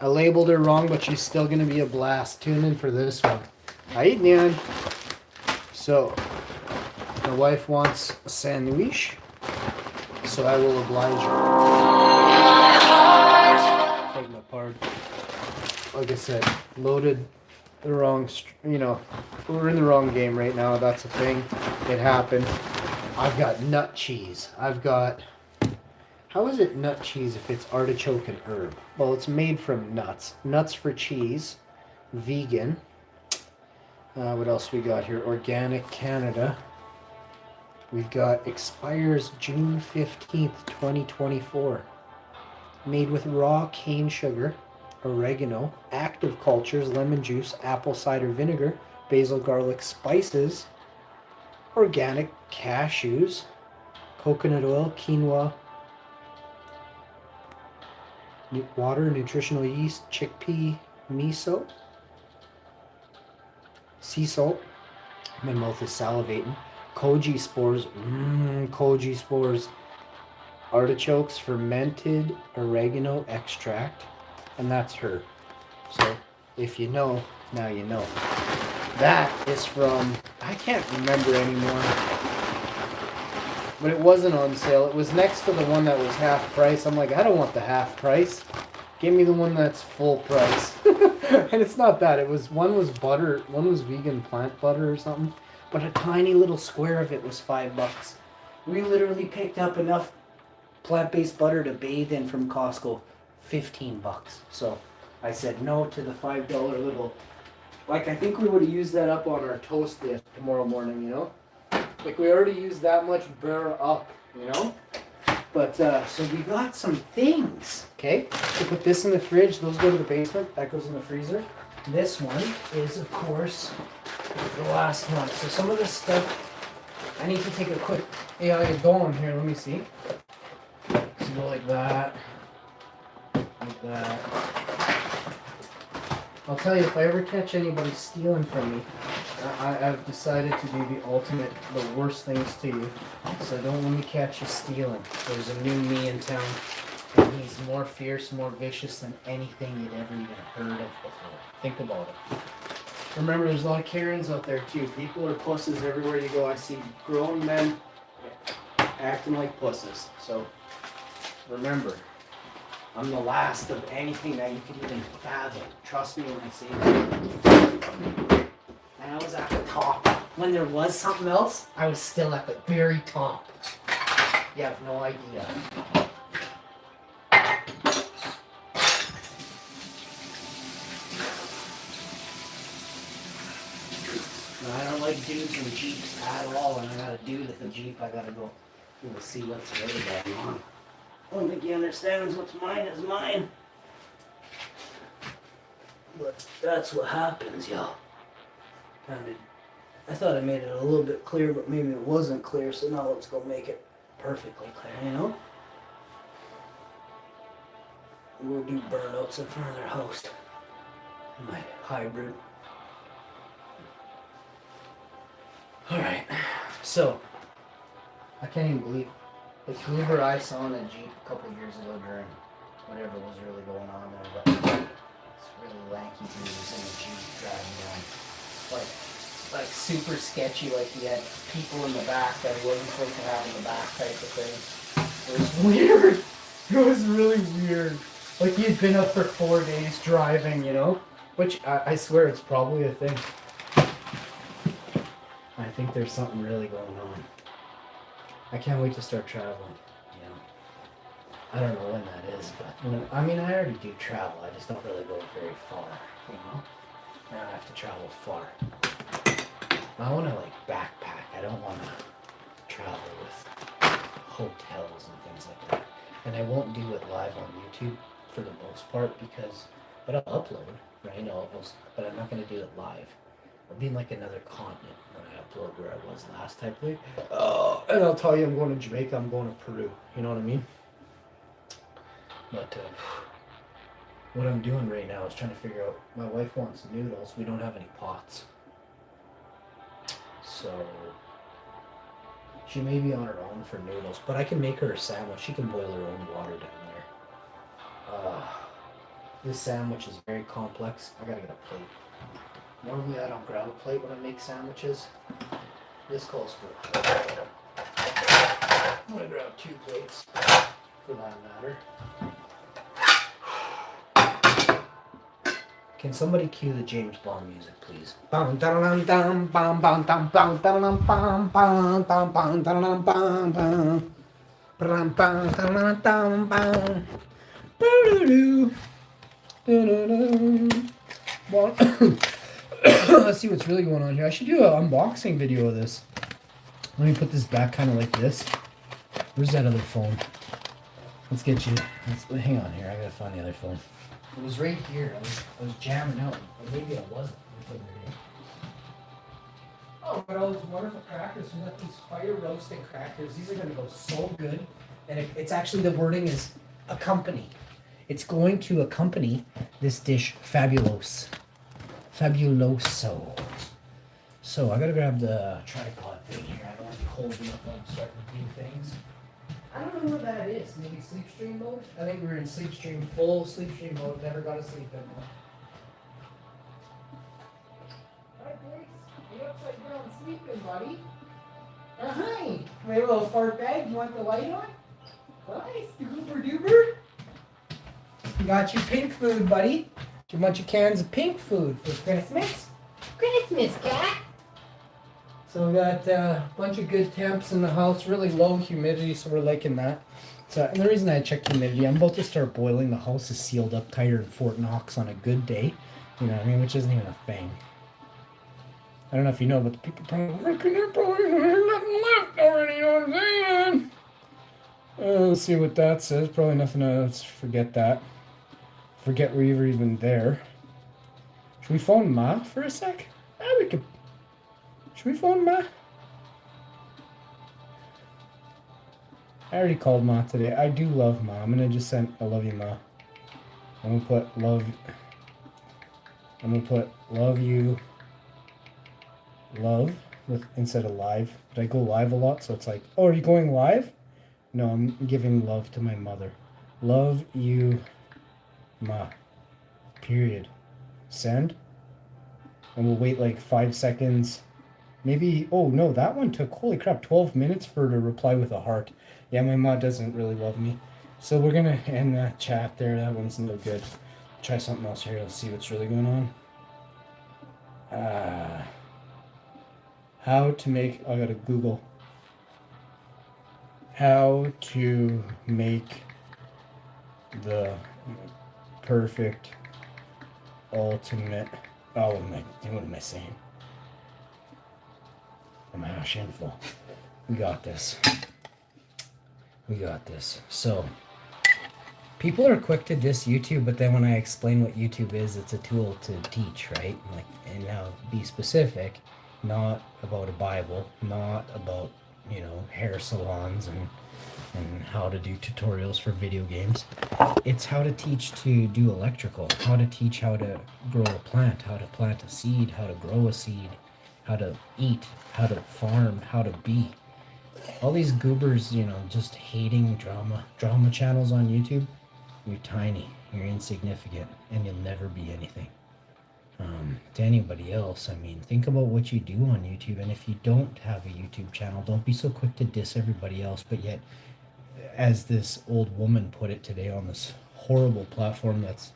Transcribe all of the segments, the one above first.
I labeled her wrong, but she's still gonna be a blast. Tune in for this one. Hi, Nyan. So, my wife wants a sandwich, so I will oblige her. Take my part. Like I said, loaded the wrong, we're in the wrong game right now. That's a thing. It happened. I've got nut cheese. I've got, how is it nut cheese if it's artichoke and herb? Well, it's made from nuts. Nuts for cheese. Vegan. What else we got here? Organic Canada. We've got expires June 15th, 2024. Made with raw cane sugar, oregano, active cultures, lemon juice, apple cider vinegar, basil, garlic, spices, organic cashews, coconut oil, quinoa, water, nutritional yeast, chickpea, miso, sea salt. My mouth is salivating. Koji spores, koji spores. Artichokes, fermented oregano extract, and that's her. So if you know, now you know. That is from, I can't remember anymore, but it wasn't on sale. It was next to the one that was half price. I'm like, I don't want the half price. Give me the one that's full price. And it's not that. It was, one was butter, one was vegan plant butter or something, but a tiny little square of it was $5. We literally picked up enough plant-based butter to bathe in from Costco. $15. So I said no to the $5 little. Like, I think we would have used that up on our toast dish tomorrow morning, you know? Like, we already used that much butter up, you know? But, so we got some things, okay? So put this in the fridge. Those go to the basement. That goes in the freezer. This one is, of course, the last one. So some of this stuff, I need to take a quick AI going here. Let me see. So go like that. Like that. I'll tell you, if I ever catch anybody stealing from me, I've decided to do the ultimate, the worst things to you. So don't let me catch you stealing. There's a new me in town, and he's more fierce, more vicious than anything you'd ever even heard of before. Think about it. Remember, there's a lot of Karens out there too. People are pussies everywhere you go. I see grown men acting like pussies. So remember, I'm the last of anything that you could even fathom. Trust me when I say that. And I was at the top. When there was something else, I was still at the very top. You have no idea. I don't like dudes in Jeeps at all. And I got a dude at the Jeep. I gotta go see what's really going on. I don't think he understands what's mine is mine. But that's what happens, y'all. I thought I made it a little bit clear, but maybe it wasn't clear, so now let's go make it perfectly clear, you know? We'll do burnouts in front of their house. My hybrid. Alright, so, I can't even believe the Kluber I saw on a Jeep a couple years ago during whatever was really going on there, but it's really lanky dudes in a Jeep driving down. Like super sketchy, like he had people in the back that he wasn't supposed to have in the back type of thing. It was weird. It was really weird. Like he had been up for 4 days driving, you know? Which I swear it's probably a thing. I think there's something really going on. I can't wait to start traveling, you know. I don't know when that is, but I already do travel. I just don't really go very far, you know. I don't have to travel far. I want to like backpack. I don't want to travel with hotels and things like that. And I won't do it live on YouTube for the most part but I'll upload, right? But I'm not going to do it live. I'll be in like another continent when I upload where I was last time. And I'll tell you, I'm going to Jamaica, I'm going to Peru. You know what I mean? But what I'm doing right now is trying to figure out, my wife wants noodles. We don't have any pots. So she may be on her own for noodles, but I can make her a sandwich. She can boil her own water down there. This sandwich is very complex. I gotta get a plate. Normally I don't grab a plate when I make sandwiches. This calls for a plate. I'm gonna grab 2 plates for that matter. Can somebody cue the James Bond music, please? Well, let's see what's really going on here. I should do an unboxing video of this. Let me put this back kind of like this. Where's that other phone? Let's get you. Hang on here. I gotta find the other phone. It was right here. I was jamming out. Or maybe I wasn't. Oh, but all those wonderful crackers. We got these fire roasted crackers. These are gonna go so good. And it's actually, the wording is accompany. It's going to accompany this dish, fabuloso. Fabuloso. So I gotta grab the tripod thing here. I don't want to be holding up while I'm starting to do things. I don't know what that is. Maybe sleep stream mode? I think we're in sleep stream, full sleep stream mode. Never got to sleep anymore. Hi, Grace. You upside down sleeping, buddy? Hi. Wait, a little fart bag. You want the light on? Nice. Goober doober. Got you pink food, buddy. A bunch of cans of pink food for Christmas. Christmas, cat. So we got a bunch of good temps in the house, really low humidity, so we're liking that. So, and the reason I check humidity, I'm about to start boiling. The house is sealed up tighter than Fort Knox on a good day. You know what I mean? Which isn't even a thing. I don't know if you know, but the people probably working there probably there's nothing left already, you know what I'm saying? Let's see what that says. Probably nothing else. Forget that. Forget we were even there. Should we phone Ma for a sec? We could. Should we phone Ma? I already called Ma today. I do love Ma. I'm gonna just send I love you, Ma. I'm gonna put love. I'm gonna put love you. Love with instead of live. But I go live a lot, so it's like, oh, are you going live? No, I'm giving love to my mother. Love you, Ma. Period. Send. And we'll wait like 5 seconds. Maybe, oh no, that one took, holy crap, 12 minutes for her to reply with a heart. Yeah, my mom doesn't really love me. So we're going to end that chat there. That one's no good. Try something else here. Let's see what's really going on. How to make, I gotta Google. How to make the perfect ultimate. Oh, what am I saying? I'm a shameful. We got this. We got this. So, people are quick to diss YouTube, but then when I explain what YouTube is, it's a tool to teach, right? Like, and now be specific, not about a Bible, not about, you know, hair salons and how to do tutorials for video games. It's how to teach to do electrical, how to teach how to grow a plant, how to plant a seed, how to grow a seed, how to eat, how to farm, how to be. All these goobers, you know, just hating drama channels on YouTube. You're tiny, you're insignificant, and you'll never be anything. To anybody else, I mean, think about what you do on YouTube, and if you don't have a YouTube channel, don't be so quick to diss everybody else, but yet, as this old woman put it today on this horrible platform that's,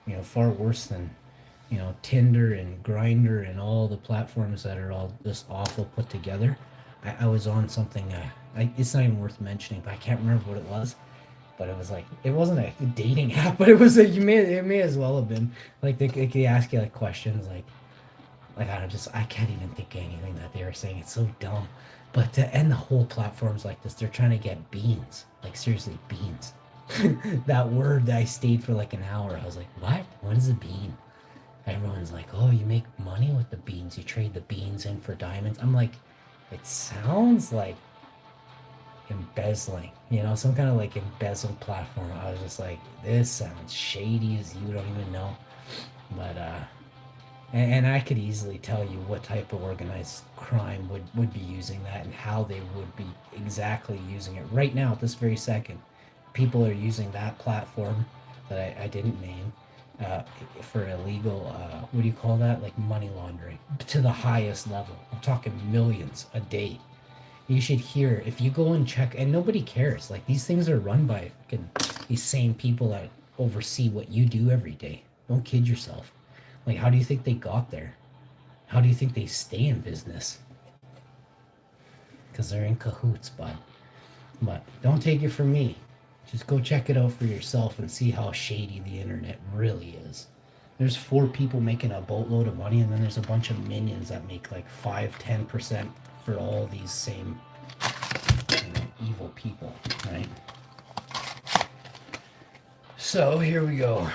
you know, far worse than, you know, Tinder and Grindr and all the platforms that are all this awful put together. I was on something, it's not even worth mentioning, but I can't remember what it was. But it was like, it wasn't a dating app, but it was like, it may as well have been. Like, they ask you like questions, like I can't even think of anything that they were saying. It's so dumb. But to end the whole platforms like this, they're trying to get beans. Like, seriously, beans. That word that I stayed for like an hour, I was like, what? What is a bean? Everyone's like, oh, you make money with the beans. You trade the beans in for diamonds. I'm like, it sounds like embezzling, you know, some kind of like embezzled platform. I was just like, this sounds shady as you don't even know. But and I could easily tell you what type of organized crime would be using that and how they would be exactly using it right now at this very second. People are using that platform that I didn't name uh, for illegal, what do you call that? Like money laundering to the highest level. I'm talking millions a day. You should hear if you go and check, and nobody cares. Like these things are run by fucking these same people that oversee what you do every day. Don't kid yourself. Like, how do you think they got there? How do you think they stay in business? Because they're in cahoots, bud. But don't take it from me. Just go check it out for yourself and see how shady the internet really is. There's four people making a boatload of money, and then there's a bunch of minions that make like 5, 10% for all these same evil people, right? So here we go.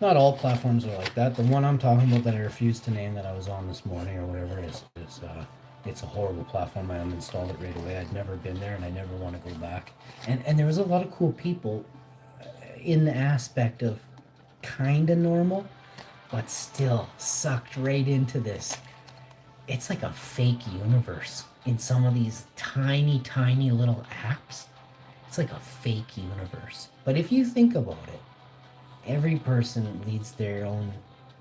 Not all platforms are like that. The one I'm talking about that I refused to name that I was on this morning or whatever is it's a horrible platform. I uninstalled it right away. I'd never been there and I never want to go back. And there was a lot of cool people in the aspect of kind of normal, but still sucked right into this. It's like a fake universe in some of these tiny, tiny little apps. It's like a fake universe. But if you think about it, every person leads their own,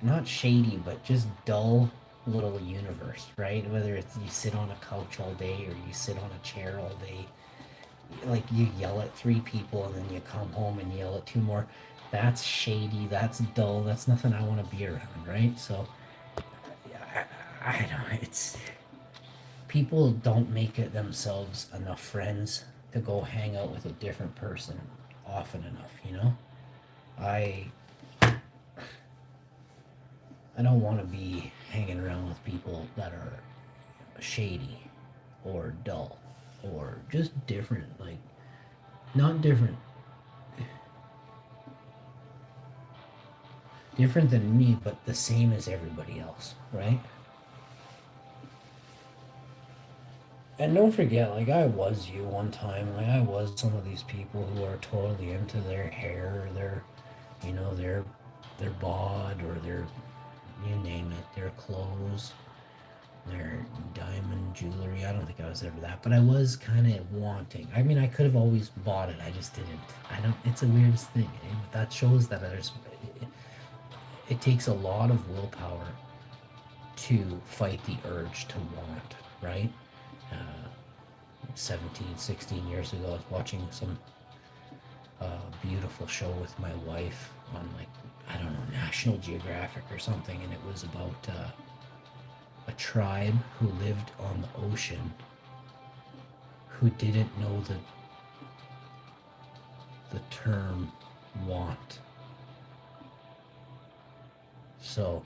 not shady, but just dull little universe, right? Whether it's you sit on a couch all day or you sit on a chair all day, like you yell at three people and then you come home and yell at two more. That's shady. That's dull. That's nothing I want to be around, right? So I don't know. It's people don't make it themselves enough friends to go hang out with a different person often enough, you know? I I don't want to be hanging around with people that are shady or dull or just different. Like, not different. Different than me, but the same as everybody else, right? And don't forget, like, I was you one time. Like, I was some of these people who are totally into their hair, their, their bod, or their, you name it, their clothes, their diamond jewelry. I don't think I was ever that, but I was kind of wanting. I mean, I could have always bought it. I just didn't. I don't. It's the weirdest thing. That shows that it takes a lot of willpower to fight the urge to want. Right. Uh, 17, 16 years ago, I was watching some beautiful show with my wife on like I don't know National Geographic or something, and it was about a tribe who lived on the ocean who didn't know the term want. So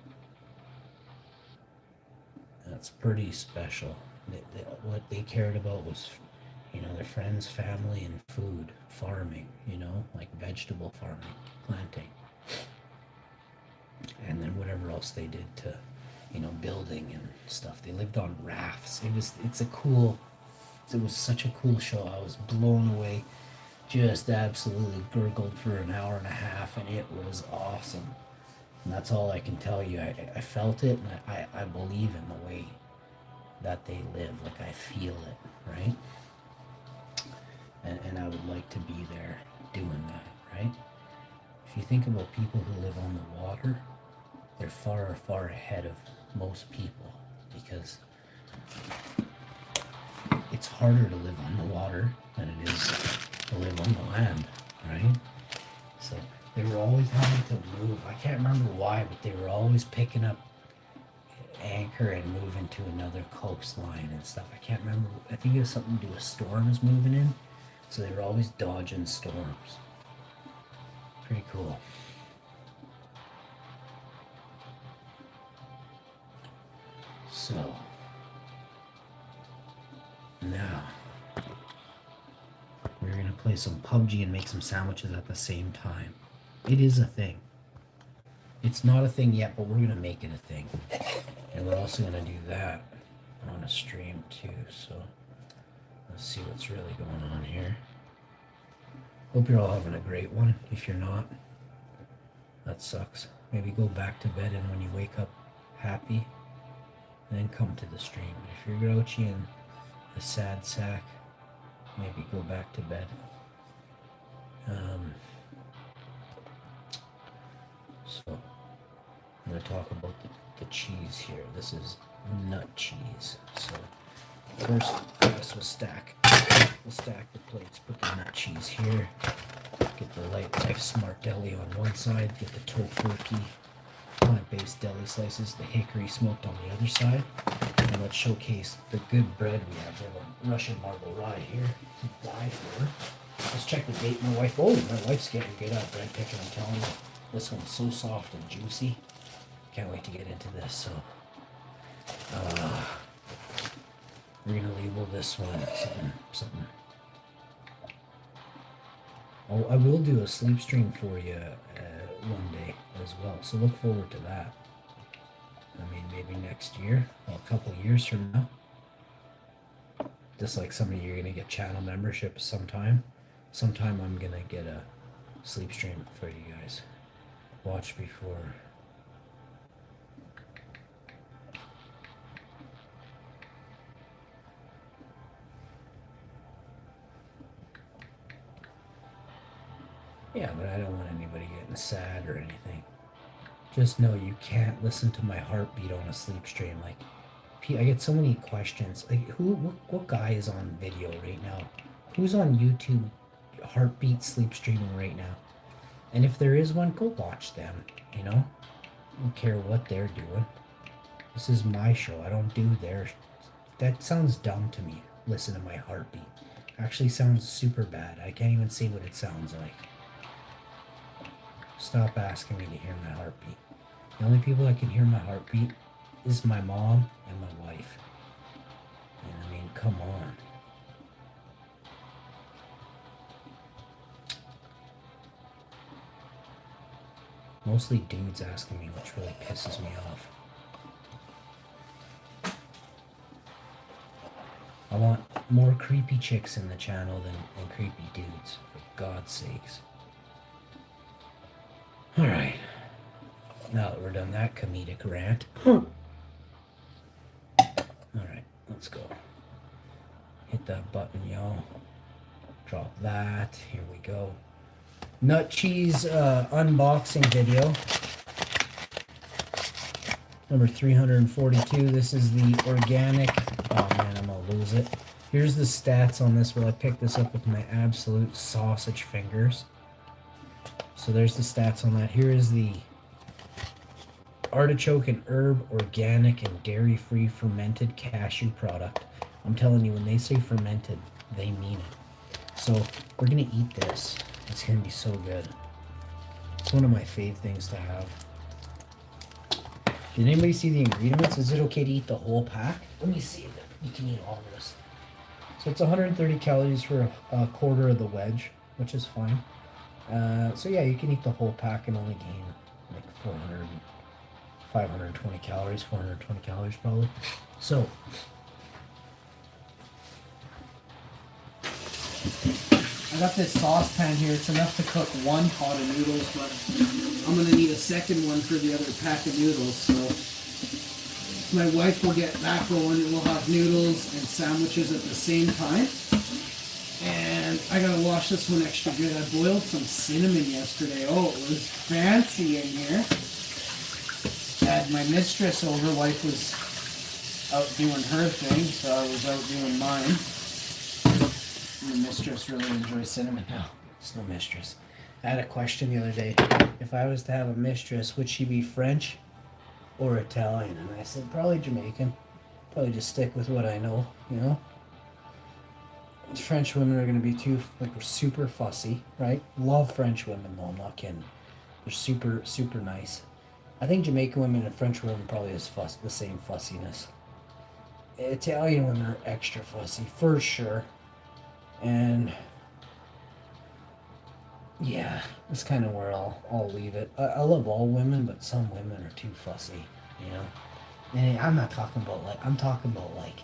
that's pretty special. What they cared about was, their friends, family, and food, farming, like vegetable farming, planting, and then whatever else they did to, building and stuff. They lived on rafts. It was such a cool show. I was blown away. Just absolutely gurgled for an hour and a half, and it was awesome. And that's all I can tell you. I felt it, and I believe in the way that they live. Like, I feel it, right? And I would like to be there doing that, right? If you think about people who live on the water, they're far, far ahead of most people because it's harder to live on the water than it is to live on the land, right? So they were always having to move. I can't remember why, but they were always picking up anchor and moving to another coastline and stuff. I can't remember. I think it was something to do with storms moving in. So they were always dodging storms. Pretty cool. So now we're gonna play some PUBG and make some sandwiches at the same time. It is a thing. It's not a thing yet, but we're gonna make it a thing. And we're also gonna do that on a stream too. So let's see what's really going on here. Hope you're all having a great one. If you're not, that sucks. Maybe go back to bed and when you wake up happy, then come to the stream. But if you're grouchy and a sad sack, maybe go back to bed. Um, So I'm going to talk about the cheese here. This is nut cheese. So first, I guess we'll stack the plates. Put the nut cheese here. Get the Light Life Smart Deli on one side. Get the Tofurky plant-based deli slices. The hickory smoked on the other side. And let's showcase the good bread we have. We have a Russian marble rye here to die for. Let's check the date. My wife's getting good at bread picking. I'm telling you, this one's so soft and juicy. Can't wait to get into this. So, we're gonna label this one something. Oh, I will do a sleep stream for you one day as well. So look forward to that. I mean, maybe next year, well, a couple of years from now. Just like some of you are gonna get channel membership sometime. Sometime I'm gonna get a sleep stream for you guys. Watch before. Yeah, but I don't want anybody getting sad or anything. Just know you can't listen to my heartbeat on a sleep stream. Like, I get so many questions. Like, what guy is on video right now? Who's on YouTube heartbeat sleep streaming right now? And if there is one, go watch them, you know? I don't care what they're doing. This is my show. I don't do theirs. That sounds dumb to me. Listen to my heartbeat. Actually sounds super bad. I can't even see what it sounds like. Stop asking me to hear my heartbeat. The only people that can hear my heartbeat is my mom and my wife. And I mean, come on. Mostly dudes asking me, which really pisses me off. I want more creepy chicks in the channel than creepy dudes, for God's sakes. Alright. Now that we're done that comedic rant. Alright, let's go. Hit that button, y'all. Drop that. Here we go. Nut cheese unboxing video. Number 342. This is the organic. Oh man, I'm gonna lose it. Here's the stats on this. Well, I picked this up with my absolute sausage fingers. So there's the stats on that. Here is the artichoke and herb organic and dairy-free fermented cashew product. I'm telling you, when they say fermented, they mean it. So we're gonna eat this. It's gonna be so good. It's one of my fave things to have. Did anybody see the ingredients? Is it okay to eat the whole pack? Let me see if you can eat all of this. So it's 130 calories for a quarter of the wedge, which is fine. So yeah, you can eat the whole pack and only gain like 520 calories, 420 calories probably. So I got this saucepan here. It's enough to cook one pot of noodles, but I'm gonna need a second one for the other pack of noodles. So my wife will get that going and we'll have noodles and sandwiches at the same time. And I gotta wash this one extra good. I boiled some cinnamon yesterday. Oh, it was fancy in here. Had my mistress over. Wife was out doing her thing, so I was out doing mine. The mistress really enjoys cinnamon. No, it's no mistress. I had a question the other day. If I was to have a mistress, would she be French or Italian? And I said, probably Jamaican. Probably just stick with what I know, you know? French women are going to be too, like, we're super fussy, right? Love French women, though, I'm not kidding. They're super, super nice. I think Jamaican women and French women probably is the same fussiness. Italian women are extra fussy, for sure. And yeah, that's kind of where I'll leave it. I love all women, but some women are too fussy, you know? And I'm not talking about I'm talking about like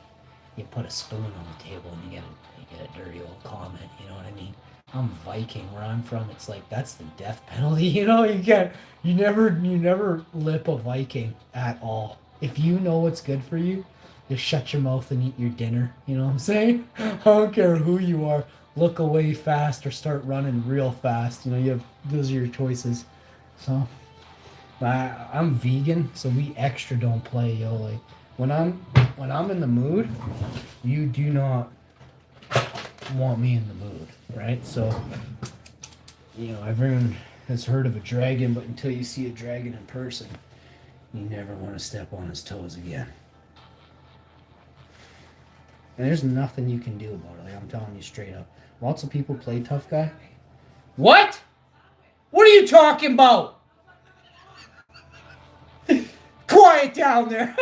you put a spoon on the table and you get a dirty old comment, you know what I mean? I'm Viking, where I'm from, it's like that's the death penalty, you know? You never lip a Viking at all. If you know what's good for you, just shut your mouth and eat your dinner, you know what I'm saying? I don't care who you are. Look away fast or start running real fast. You know, those are your choices. So I'm vegan, so we extra don't play, yo. Like when I'm in the mood, you do not want me in the mood, right? So, everyone has heard of a dragon, but until you see a dragon in person, you never want to step on his toes again. And there's nothing you can do about it. Like, I'm telling you straight up. Lots of people play tough guy. What? What are you talking about? Quiet down there.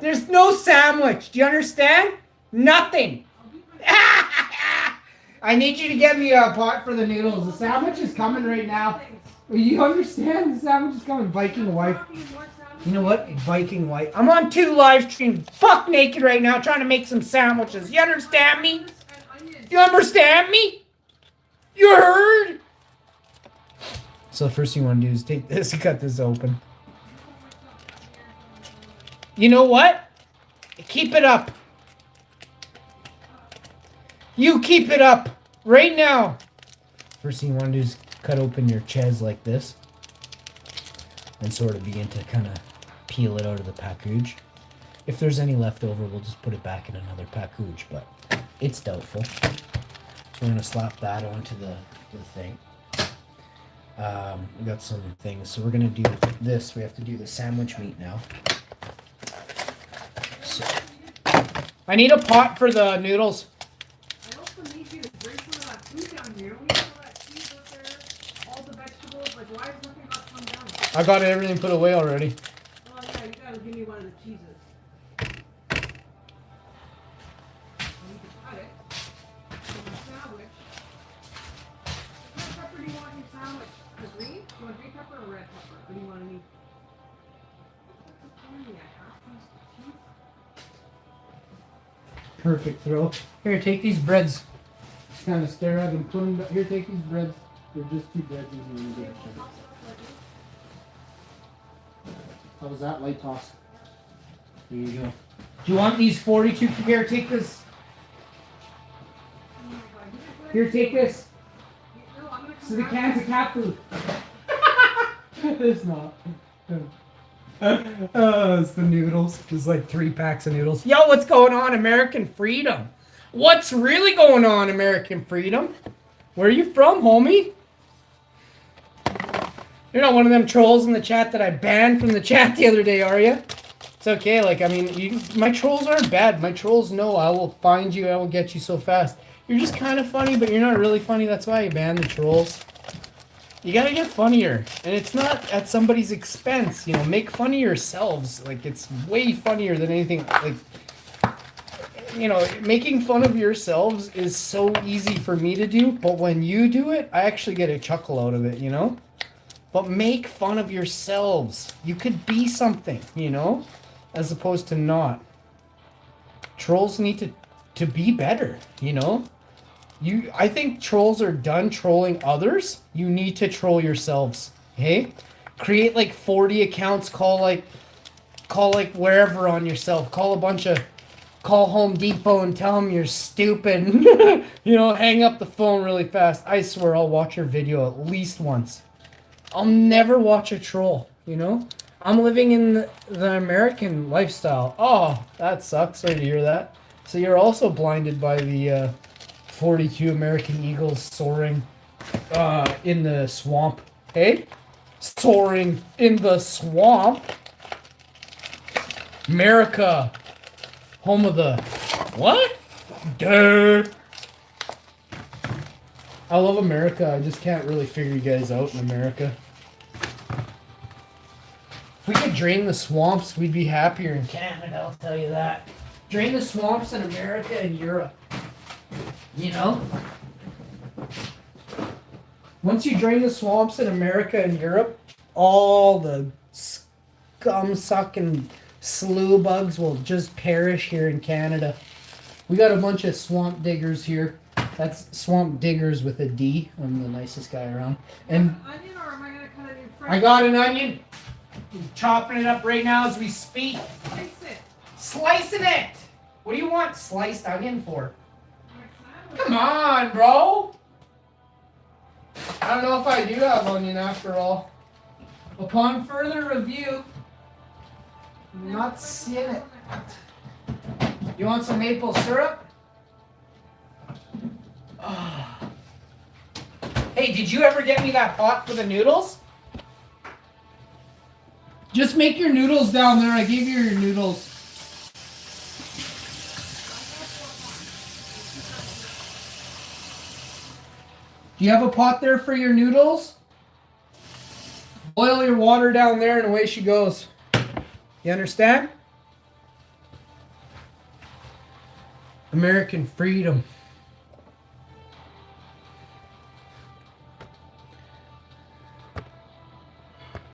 There's no sandwich. Do you understand? Nothing. I need you to get me a pot for the noodles. The sandwich is coming right now. You understand? The sandwich is coming. Viking wife. You know what? Viking wife. I'm on 2 live streams. Fuck naked right now trying to make some sandwiches. You understand me? You understand me? You heard? So the first thing you want to do is take this and cut this open. You know what? Keep it up. You keep it up right now. First thing you want to do is cut open your ches like this and sort of begin to kind of peel it out of the package. If there's any left over, we'll just put it back in another package, but it's doubtful. So we're going to slap that onto the thing. We got some things. So we're going to do this. We have to do the sandwich meat now. So, I need a pot for the noodles. I also need you to bring some of that food down here. We have all that cheese up there, all the vegetables. Like, why is nothing not come down? I got everything put away already. Oh, yeah, you gotta give me one of the cheeses. I need to cut it. For the sandwich. What pepper do you want in your sandwich? The green? Do you want green pepper or red pepper? What do you want to need? Perfect throw. Here, take these breads. Just kind of stare at them. Put them back. Here, take these breads. They're just 2 breads. How was that light toss? There you go. Do you want these 42? Here, take this. Here, take this. So the cans of cat food. It's not. It's the noodles. There's like 3 packs of noodles. Yo, what's going on, American Freedom? What's really going on, American Freedom? Where are you from, homie? You're not one of them trolls in the chat that I banned from the chat the other day, are you? It's okay. Like, I mean, my trolls aren't bad. My trolls know I will find you. I will get you so fast. You're just kind of funny, but you're not really funny. That's why I banned the trolls. You gotta get funnier, and it's not at somebody's expense. Make fun of yourselves. Like, it's way funnier than anything. Like, making fun of yourselves is so easy for me to do, but when you do it, I actually get a chuckle out of it. But make fun of yourselves. You could be something, as opposed to not. Trolls need to be better, I think trolls are done trolling others. You need to troll yourselves. Hey? Create like 40 accounts, call wherever on yourself. Call Home Depot and tell them you're stupid. Hang up the phone really fast. I swear I'll watch your video at least once. I'll never watch a troll, I'm living in the American lifestyle. Oh, that sucks. Sorry to hear that. So you're also blinded by the 42 American eagles soaring in the swamp. Hey? Soaring in the swamp. America. Home of the... What? Duh. I love America. I just can't really figure you guys out in America. If we could drain the swamps, we'd be happier in Canada, I'll tell you that. Drain the swamps in America and Europe. Once you drain the swamps in America and Europe, all the scum-sucking slough bugs will just perish here in Canada. We got a bunch of swamp diggers here. That's swamp diggers with a D. I'm the nicest guy around. And onion, or am I gonna cut it in fresh? I got an onion. I'm chopping it up right now as we speak. Slice it. Slicing it. What do you want sliced onion for? My sandwich. Come on, bro. I don't know if I do have onion after all. Upon further review, I'm not seeing it. You want some maple syrup? Ah. Hey, did you ever get me that pot for the noodles? Just make your noodles down there. I gave you your noodles. Do you have a pot there for your noodles? Boil your water down there and away she goes. You understand? American freedom.